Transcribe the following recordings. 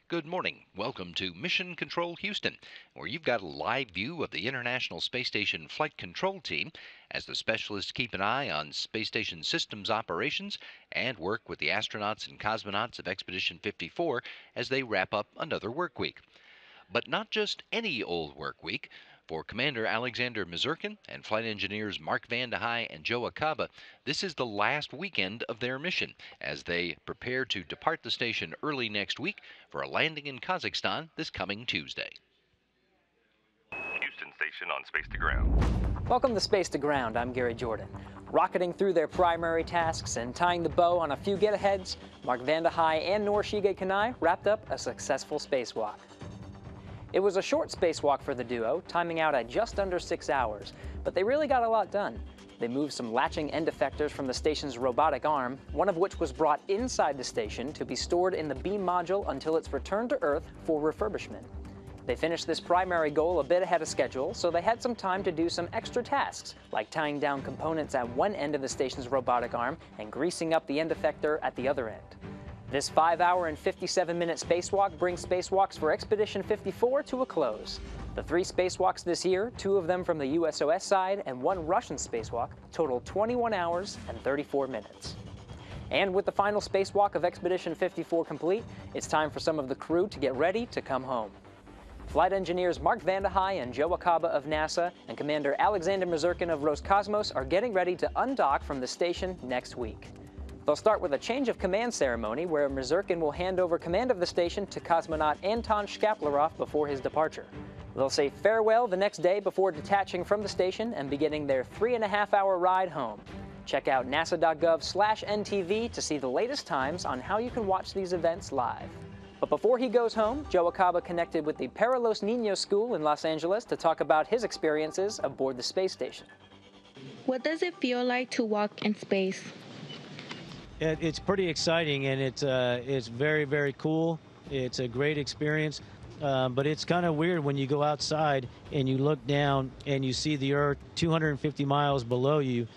Good morning. Welcome to Mission Control Houston, where you've got a live view of the International Space Station Flight Control Team as the specialists keep an eye on space station systems operations and work with the astronauts and cosmonauts of Expedition 54 as they wrap up another work week. But not just any old work week. For Commander Alexander Mazurkin and flight engineers Mark Van de Hei and Joe Acaba, this is the last weekend of their mission as they prepare to depart the station early next week for a landing in Kazakhstan this coming Tuesday. Houston Station on Space to Ground. Welcome to Space to Ground. I'm Gary Jordan. Rocketing through their primary tasks and tying the bow on a few get-aheads, Mark Van de Hei and Norshige Kanai wrapped up a successful spacewalk. It was a short spacewalk for the duo, timing out at just under 6 hours, but they really got a lot done. They moved some latching end effectors from the station's robotic arm, one of which was brought inside the station to be stored in the beam module until its return to Earth for refurbishment. They finished this primary goal a bit ahead of schedule, so they had some time to do some extra tasks, like tying down components at one end of the station's robotic arm and greasing up the end effector at the other end. This 5-hour and 57-minute spacewalk brings spacewalks for Expedition 54 to a close. The 3 spacewalks this year, 2 of them from the USOS side and 1 Russian spacewalk, total 21 hours and 34 minutes. And with the final spacewalk of Expedition 54 complete, it's time for some of the crew to get ready to come home. Flight engineers Mark Van de Hei and Joe Acaba of NASA and Commander Alexander Mazurkin of Roscosmos are getting ready to undock from the station next week. They'll start with a change of command ceremony where Mazurkin will hand over command of the station to cosmonaut Anton Shkaplerov before his departure. They'll say farewell the next day before detaching from the station and beginning their 3.5-hour ride home. Check out nasa.gov/NTV to see the latest times on how you can watch these events live. But before he goes home, Joe Acaba connected with the Para Los Niños School in Los Angeles to talk about his experiences aboard the space station. What does it feel like to walk in space? It's pretty exciting, and it's very, very cool. It's a great experience, but it's kind of weird when you go outside and you look down and you see the Earth 250 miles below you.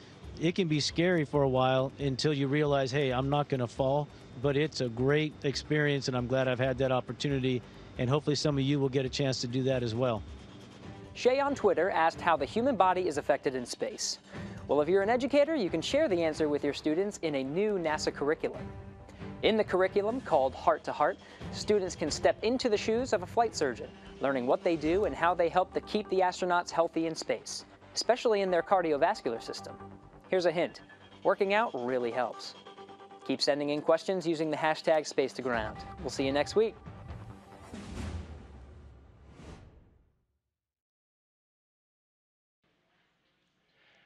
It can be scary for a while until you realize, hey, I'm not going to fall, but it's a great experience, and I'm glad I've had that opportunity, and hopefully some of you will get a chance to do that as well. Shay on Twitter asked how the human body is affected in space. Well, if you're an educator, you can share the answer with your students in a new NASA curriculum. In the curriculum, called Heart to Heart, students can step into the shoes of a flight surgeon, learning what they do and how they help to keep the astronauts healthy in space, especially in their cardiovascular system. Here's a hint: working out really helps. Keep sending in questions using the hashtag #SpaceToGround. We'll see you next week.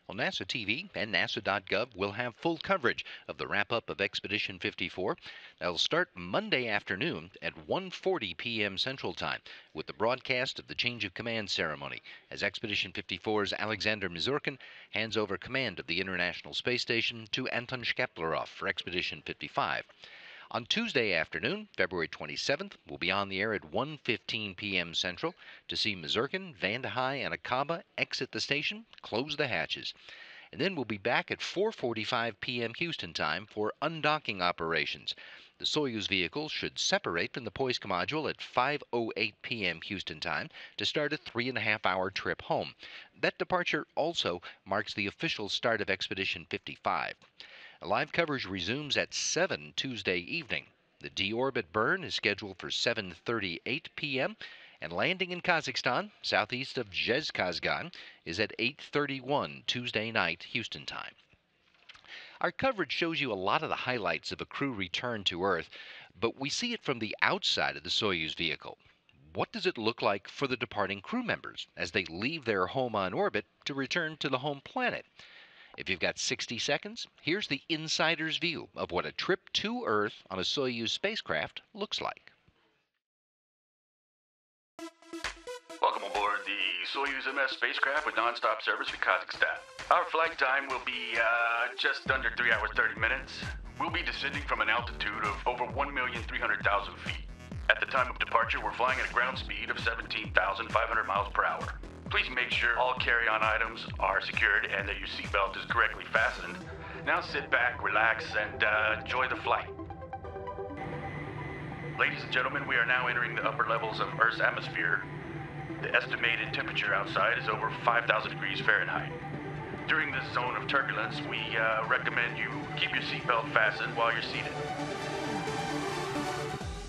Well, NASA TV and NASA.gov will have full coverage of the wrap-up of Expedition 54. That'll start Monday afternoon at 1:40 p.m. Central Time with the broadcast of the change of command ceremony as Expedition 54's Alexander Mazurkin hands over command of the International Space Station to Anton Shkaplerov for Expedition 55. On Tuesday afternoon, February 27th, we'll be on the air at 1:15 p.m. Central to see Mazurkin, Van de Hei, and Acaba exit the station, close the hatches. And then we'll be back at 4:45 p.m. Houston time for undocking operations. The Soyuz vehicle should separate from the Poisk module at 5:08 p.m. Houston time to start a 3.5-hour trip home. That departure also marks the official start of Expedition 55. Live coverage resumes at 7 Tuesday evening. The deorbit burn is scheduled for 7:38 p.m., and landing in Kazakhstan, southeast of Zhezkazgan, is at 8:31 Tuesday night Houston time. Our coverage shows you a lot of the highlights of a crew return to Earth, but we see it from the outside of the Soyuz vehicle. What does it look like for the departing crew members as they leave their home on orbit to return to the home planet? If you've got 60 seconds, here's the insider's view of what a trip to Earth on a Soyuz spacecraft looks like. Welcome aboard the Soyuz MS spacecraft with non-stop service for Kazakhstan. Our flight time will be just under 3 hours 30 minutes. We'll be descending from an altitude of over 1,300,000 feet. At the time of departure, we're flying at a ground speed of 17,500 miles per hour. Please make sure all carry-on items are secured and that your seatbelt is correctly fastened. Now sit back, relax, and enjoy the flight. Ladies and gentlemen, we are now entering the upper levels of Earth's atmosphere. The estimated temperature outside is over 5,000 degrees Fahrenheit. During this zone of turbulence, we recommend you keep your seatbelt fastened while you're seated.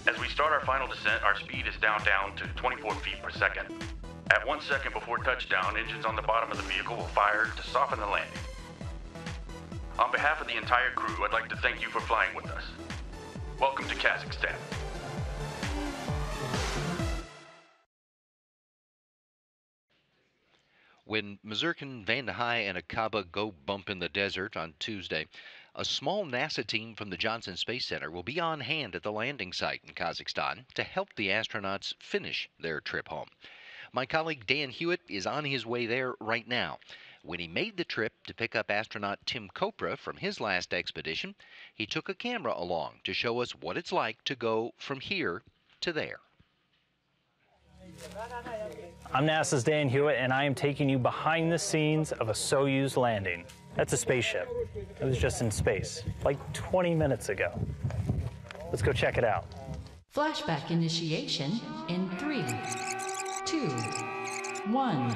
As we start our final descent, our speed is down to 24 feet per second. At 1 second before touchdown, engines on the bottom of the vehicle will fire to soften the landing. On behalf of the entire crew, I'd like to thank you for flying with us. Welcome to Kazakhstan. When Mazurkin, Van der Heij, and Akaba go bump in the desert on Tuesday, a small NASA team from the Johnson Space Center will be on hand at the landing site in Kazakhstan to help the astronauts finish their trip home. My colleague Dan Hewitt is on his way there right now. When he made the trip to pick up astronaut Tim Kopra from his last expedition, he took a camera along to show us what it's like to go from here to there. I'm NASA's Dan Hewitt, and I am taking you behind the scenes of a Soyuz landing. That's a spaceship. It was just in space, like 20 minutes ago. Let's go check it out. Flashback initiation in 3, 2, 1.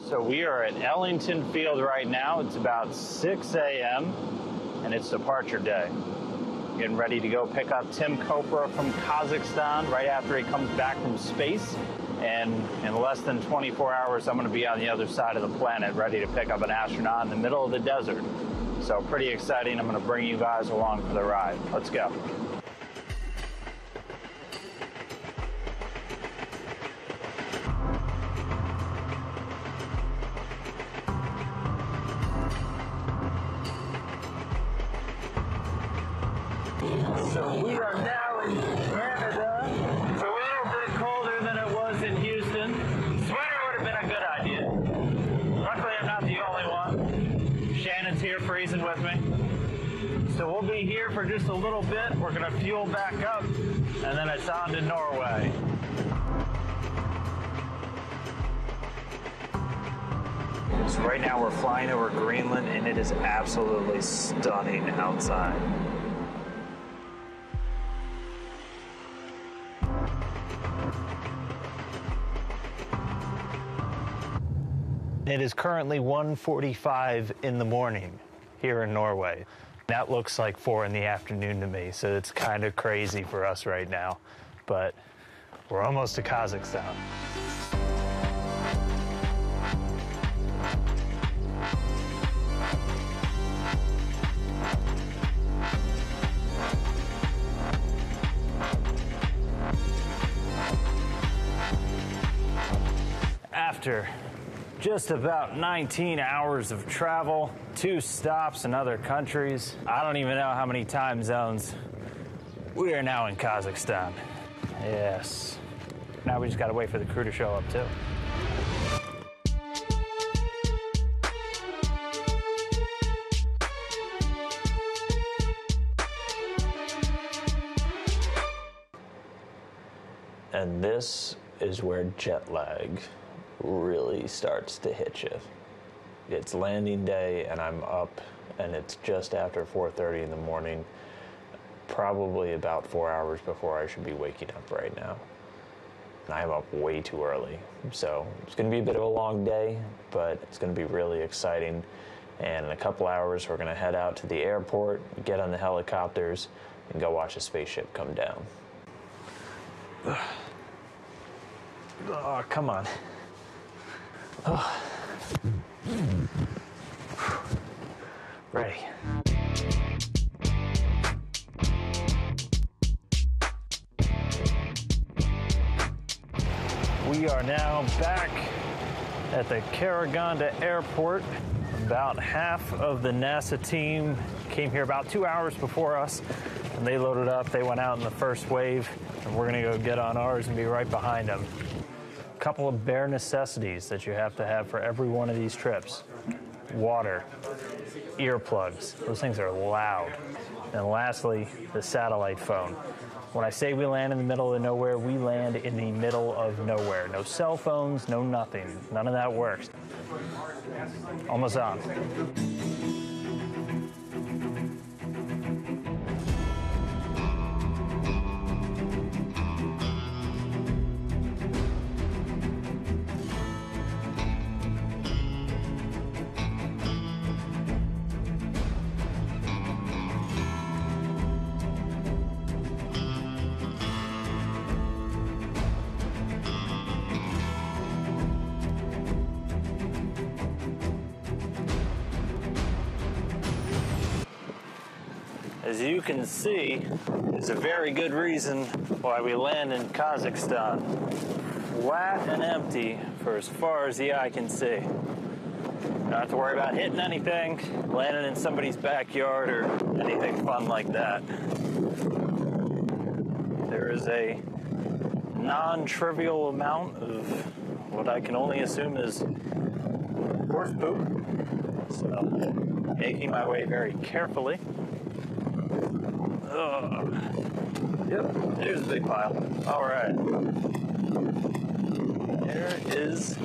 So we are at Ellington Field right now. It's about 6 a.m. and it's departure day. Getting ready to go pick up Tim Kopra from Kazakhstan right after he comes back from space. And in less than 24 hours, I'm going to be on the other side of the planet ready to pick up an astronaut in the middle of the desert. So pretty exciting. I'm going to bring you guys along for the ride. Let's go. So we are now in Canada. It's a little bit colder than it was in Houston. Sweater would have been a good idea. Luckily, I'm not the only one. Shannon's here freezing with me. So we'll be here for just a little bit. We're going to fuel back up, and then it's on to Norway. So right now we're flying over Greenland, and it is absolutely stunning outside. It is currently 1:45 in the morning here in Norway. That looks like 4 in the afternoon to me, so it's kind of crazy for us right now. But we're almost to Kazakhstan. After just about 19 hours of travel, 2 stops in other countries, I don't even know how many time zones, we are now in Kazakhstan. Yes. Now we just gotta wait for the crew to show up too. And this is where jet lag really starts to hit you. It's landing day and I'm up and it's just after 4:30 in the morning, probably about 4 hours before I should be waking up right now. And I'm up way too early. So it's gonna be a bit of a long day, but it's gonna be really exciting. And in a couple hours, we're gonna head out to the airport, get on the helicopters, and go watch a spaceship come down. Oh, come on. Oh. Ready. We are now back at the Karaganda Airport. About half of the NASA team came here about 2 hours before us, and they loaded up. They went out in the first wave, and we're gonna go get on ours and be right behind them. Couple of bare necessities that you have to have for every one of these trips. Water, earplugs, those things are loud. And lastly, the satellite phone. When I say we land in the middle of nowhere, we land in the middle of nowhere. No cell phones, no nothing. None of that works. Almost on. As you can see, there's a very good reason why we land in Kazakhstan. Flat and empty for as far as the eye can see. Don't have to worry about hitting anything, landing in somebody's backyard, or anything fun like that. There is a non-trivial amount of what I can only assume is horse poop. So, making my way very carefully. Yep, there's a big pile. All right. There is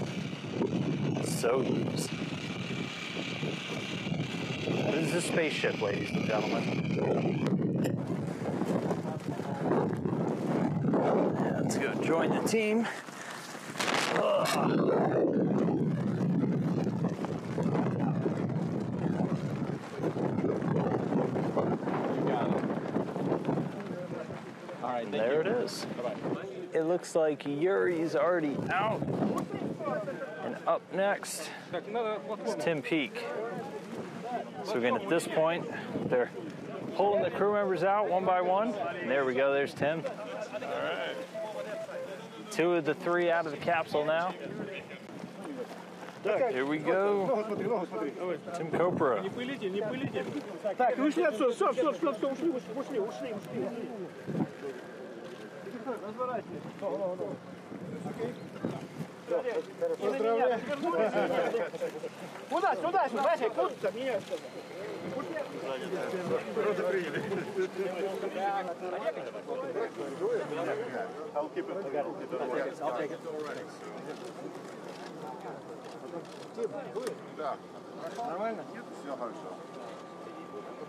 Soyuz. This is a spaceship, ladies and gentlemen. Let's go join the team. There it is. It looks like Yuri's already out. And up next is Tim Peake. So again, at this point, they're pulling the crew members out one by one. And there we go, there's Tim. All right. 2 of the 3 out of the capsule now. Here we go. Tim Copra. I'll keep it. I'll take it.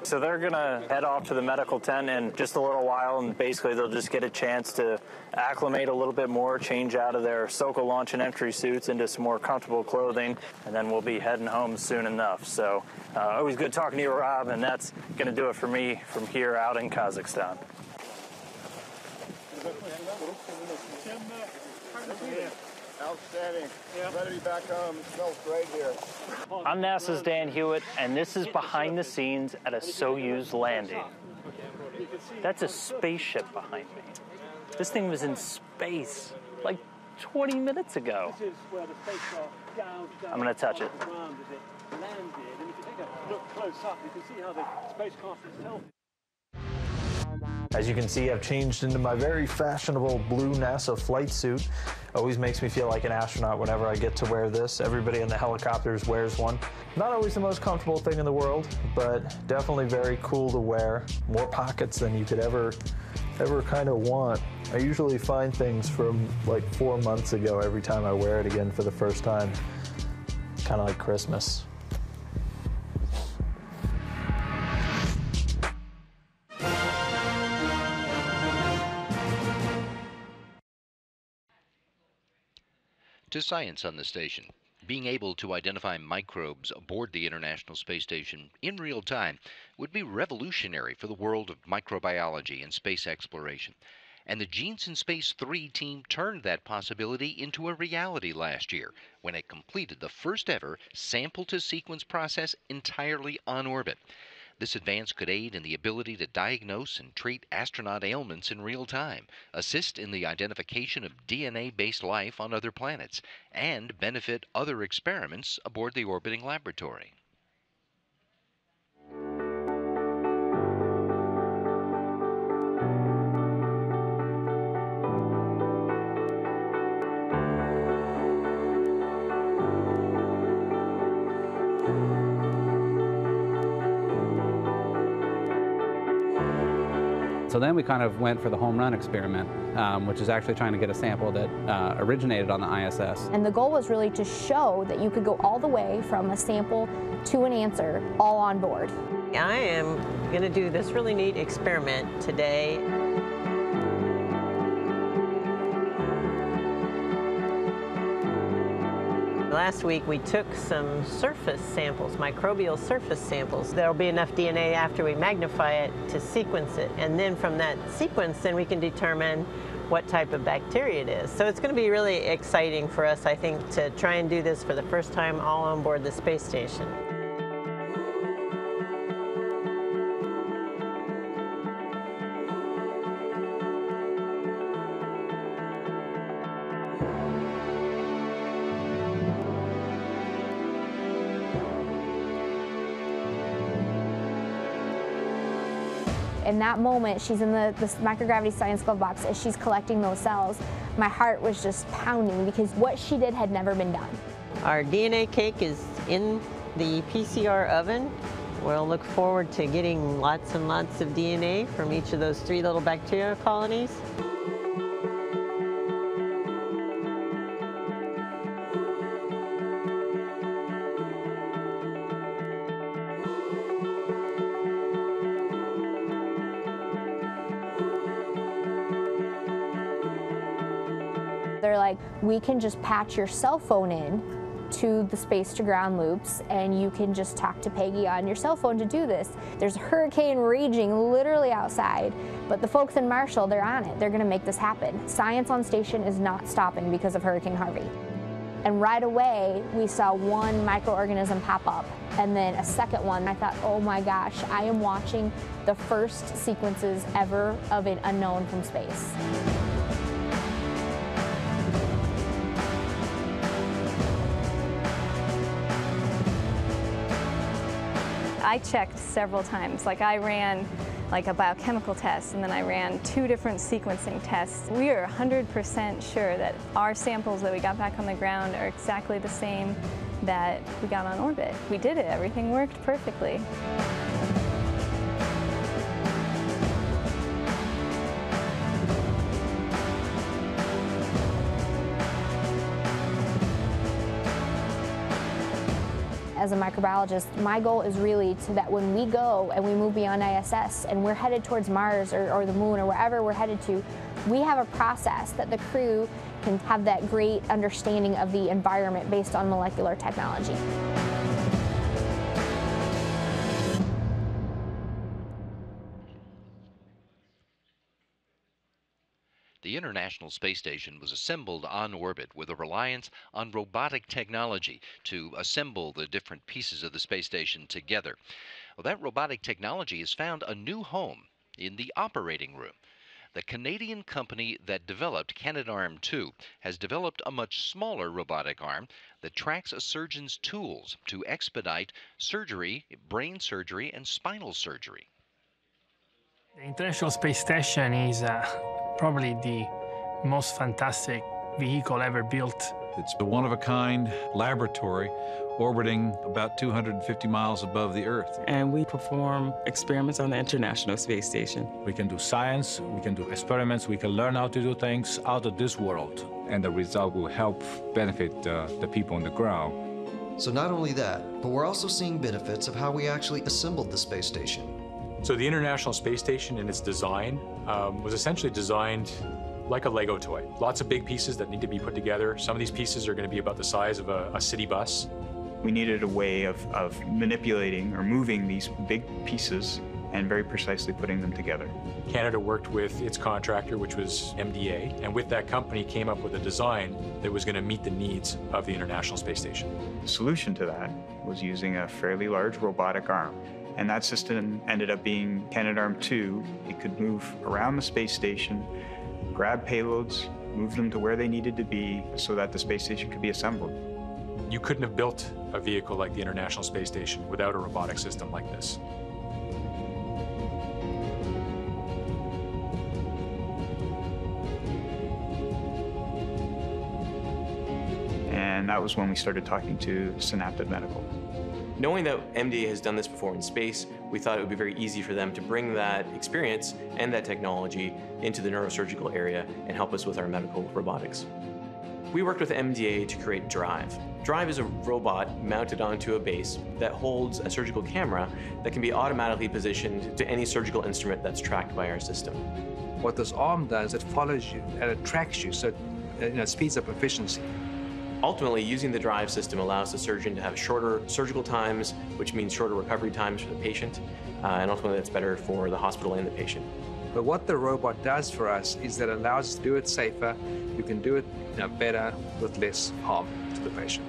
So they're gonna head off to the medical tent in just a little while, and basically they'll just get a chance to acclimate a little bit more, change out of their Soka launch and entry suits into some more comfortable clothing, and then we'll be heading home soon enough. So always good talking to you, Rob, and that's gonna do it for me from here out in Kazakhstan. Outstanding. Ready to be back home. It smells great here. I'm NASA's Dan Hewitt, and this is behind the scenes at a Soyuz landing. That's a spaceship behind me. This thing was in space like 20 minutes ago. I'm going to touch it. As you can see, I've changed into my very fashionable blue NASA flight suit. Always makes me feel like an astronaut whenever I get to wear this. Everybody in the helicopters wears one. Not always the most comfortable thing in the world, but definitely very cool to wear. More pockets than you could ever kind of want. I usually find things from like 4 months ago every time I wear it again for the first time. Kind of like Christmas. To science on the station. Being able to identify microbes aboard the International Space Station in real time would be revolutionary for the world of microbiology and space exploration. And the Genes in Space 3 team turned that possibility into a reality last year when it completed the first ever sample-to-sequence process entirely on orbit. This advance could aid in the ability to diagnose and treat astronaut ailments in real time, assist in the identification of DNA-based life on other planets, and benefit other experiments aboard the orbiting laboratory. So then we kind of went for the home run experiment, which is actually trying to get a sample that originated on the ISS. And the goal was really to show that you could go all the way from a sample to an answer all on board. I am going to do this really neat experiment today. Last week we took some surface samples, microbial surface samples. There'll be enough DNA after we magnify it to sequence it. And then from that sequence, then we can determine what type of bacteria it is. So it's going to be really exciting for us, I think, to try and do this for the first time all on board the space station. In that moment, she's in the microgravity science glove box as she's collecting those cells. My heart was just pounding because what she did had never been done. Our DNA cake is in the PCR oven. We'll look forward to getting lots and lots of DNA from each of those 3 little bacteria colonies. They're like, we can just patch your cell phone in to the space to ground loops and you can just talk to Peggy on your cell phone to do this. There's a hurricane raging literally outside, but the folks in Marshall, they're on it. They're gonna make this happen. Science on station is not stopping because of Hurricane Harvey. And right away, we saw one microorganism pop up and then a second one. I thought, oh my gosh, I am watching the first sequences ever of an unknown from space. I checked several times. Like I ran like a biochemical test and then I ran 2 different sequencing tests. We are 100% sure that our samples that we got back on the ground are exactly the same that we got on orbit. We did it, everything worked perfectly. As a microbiologist, my goal is really to that when we go and we move beyond ISS and we're headed towards Mars or the moon or wherever we're headed to, we have a process that the crew can have that great understanding of the environment based on molecular technology. The International Space Station was assembled on orbit with a reliance on robotic technology to assemble the different pieces of the space station together. Well, that robotic technology has found a new home in the operating room. The Canadian company that developed Canadarm2 has developed a much smaller robotic arm that tracks a surgeon's tools to expedite surgery, brain surgery, and spinal surgery. The International Space Station is probably the most fantastic vehicle ever built. It's a one-of-a-kind laboratory orbiting about 250 miles above the Earth. And we perform experiments on the International Space Station. We can do science, we can do experiments, we can learn how to do things out of this world. And the result will help benefit the people on the ground. So not only that, but we're also seeing benefits of how we actually assembled the space station. So the International Space Station in its design was essentially designed like a Lego toy. Lots of big pieces that need to be put together. Some of these pieces are going to be about the size of a city bus. We needed a way of manipulating or moving these big pieces and very precisely putting them together. Canada worked with its contractor, which was MDA, and with that company came up with a design that was going to meet the needs of the International Space Station. The solution to that was using a fairly large robotic arm. And that system ended up being Canadarm2. It could move around the space station, grab payloads, move them to where they needed to be so that the space station could be assembled. You couldn't have built a vehicle like the International Space Station without a robotic system like this. And that was when we started talking to Synapted Medical. Knowing that MDA has done this before in space, we thought it would be very easy for them to bring that experience and that technology into the neurosurgical area and help us with our medical robotics. We worked with MDA to create Drive. Drive is a robot mounted onto a base that holds a surgical camera that can be automatically positioned to any surgical instrument that's tracked by our system. What this arm does, it follows you and it tracks you, so it speeds up efficiency. Ultimately, using the Drive system allows the surgeon to have shorter surgical times, which means shorter recovery times for the patient, and ultimately that's better for the hospital and the patient. But what the robot does for us is that it allows us to do it safer. You can do it better with less harm to the patient.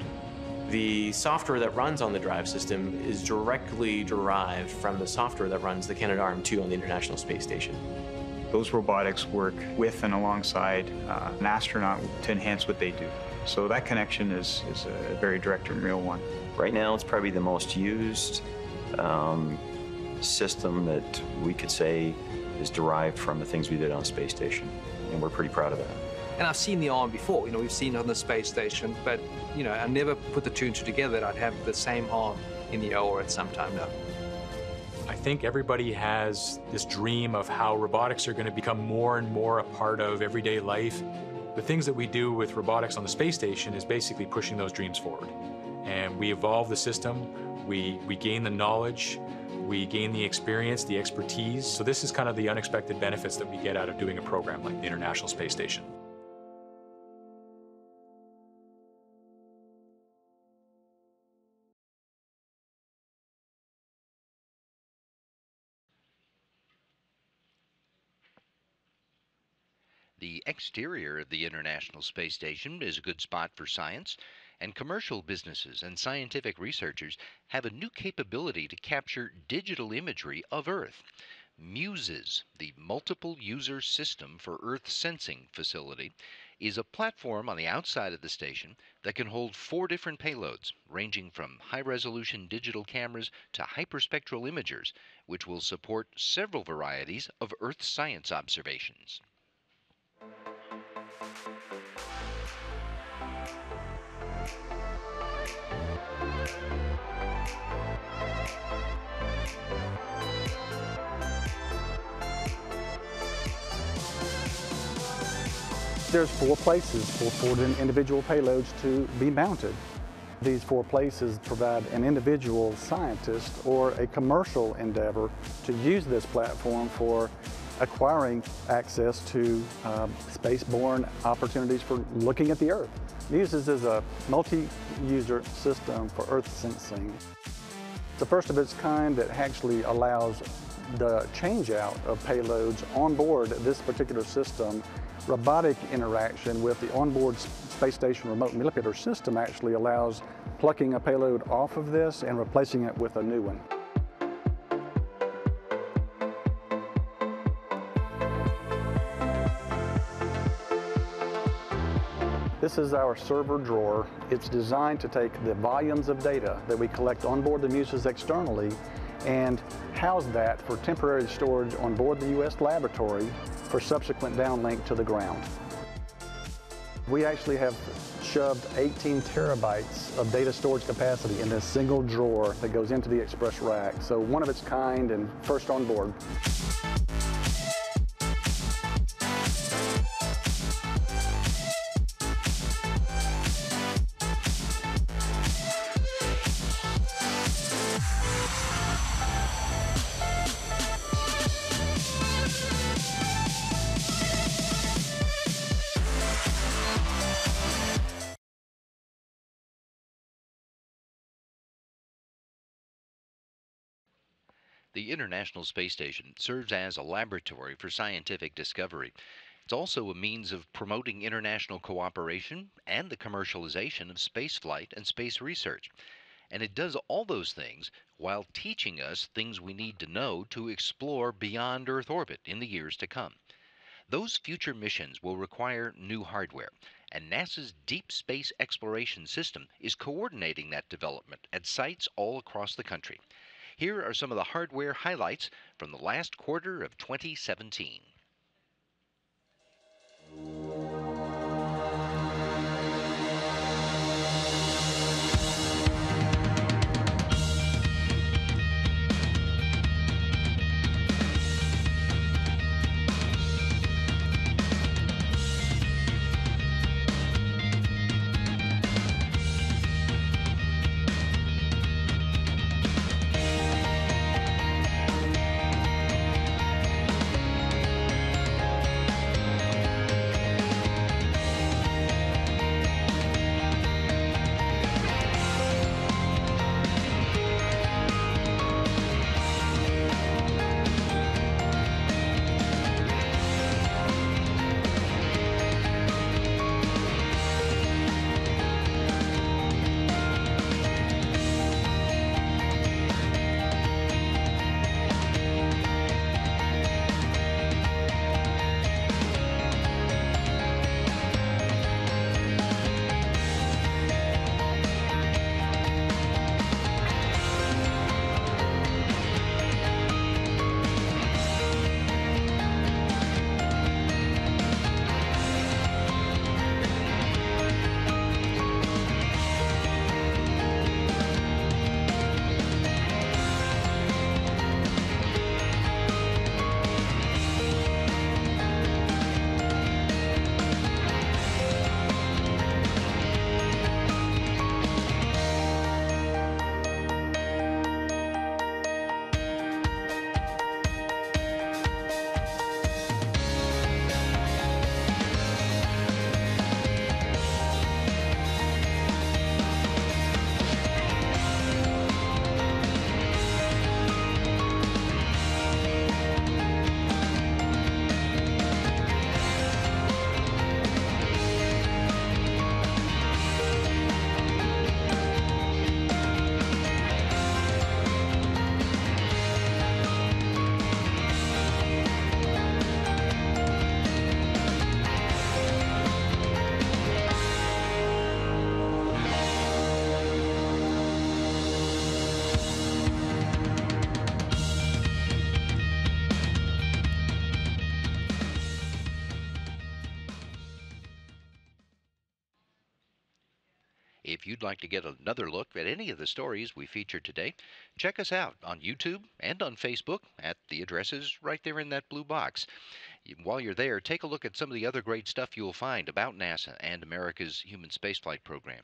The software that runs on the Drive system is directly derived from the software that runs the Canadarm2 on the International Space Station. Those robotics work with and alongside an astronaut to enhance what they do. So that connection is a very direct and real one. Right now, it's probably the most used system that we could say is derived from the things we did on the space station, and we're pretty proud of that. And I've seen the arm before, we've seen it on the space station, but, I never put the two and two together that I'd have the same arm in the OR at some time now. I think everybody has this dream of how robotics are going to become more and more a part of everyday life. The things that we do with robotics on the space station is basically pushing those dreams forward. And we evolve the system, we gain the knowledge, we gain the experience, the expertise. So this is kind of the unexpected benefits that we get out of doing a program like the International Space Station. The exterior of the International Space Station is a good spot for science, and commercial businesses and scientific researchers have a new capability to capture digital imagery of Earth. MUSES, the Multiple User System for Earth Sensing facility, is a platform on the outside of the station that can hold 4 different payloads, ranging from high-resolution digital cameras to hyperspectral imagers, which will support several varieties of Earth science observations. There's 4 places for 4 individual payloads to be mounted. These 4 places provide an individual scientist or a commercial endeavor to use this platform for acquiring access to space-borne opportunities for looking at the Earth. MUSES is a multi-user system for Earth sensing. It's the first of its kind that actually allows the change-out of payloads on board this particular system. Robotic interaction with the onboard space station remote manipulator system actually allows plucking a payload off of this and replacing it with a new one. This is our server drawer. It's designed to take the volumes of data that we collect on board the MUSES externally and house that for temporary storage on board the U.S. laboratory for subsequent downlink to the ground. We actually have shoved 18 terabytes of data storage capacity in this single drawer that goes into the express rack. So one of its kind and first on board. The International Space Station serves as a laboratory for scientific discovery. It's also a means of promoting international cooperation and the commercialization of spaceflight and space research. And it does all those things while teaching us things we need to know to explore beyond Earth orbit in the years to come. Those future missions will require new hardware, and NASA's Deep Space Exploration System is coordinating that development at sites all across the country. Here are some of the hardware highlights from the last quarter of 2017. you'd like to get another look at any of the stories we featured today, check us out on YouTube and on Facebook at the addresses right there in that blue box. While you're there, take a look at some of the other great stuff you'll find about NASA and America's human spaceflight program.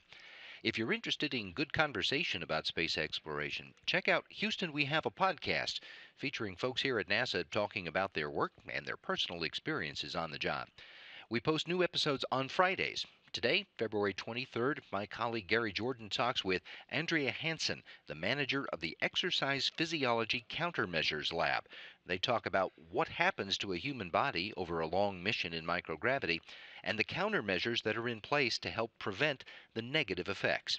If you're interested in good conversation about space exploration, check out Houston We Have a Podcast, featuring folks here at NASA talking about their work and their personal experiences on the job. We post new episodes on Fridays. Today, February 23rd, my colleague Gary Jordan talks with Andrea Hansen, the manager of the Exercise Physiology Countermeasures Lab. They talk about what happens to a human body over a long mission in microgravity and the countermeasures that are in place to help prevent the negative effects.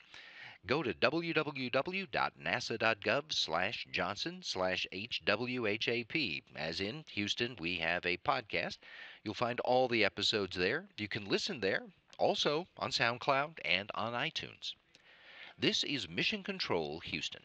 Go to www.nasa.gov/Johnson/HWHAP. As in Houston, we have a podcast. You'll find all the episodes there. You can listen there, also on SoundCloud and on iTunes. This is Mission Control, Houston.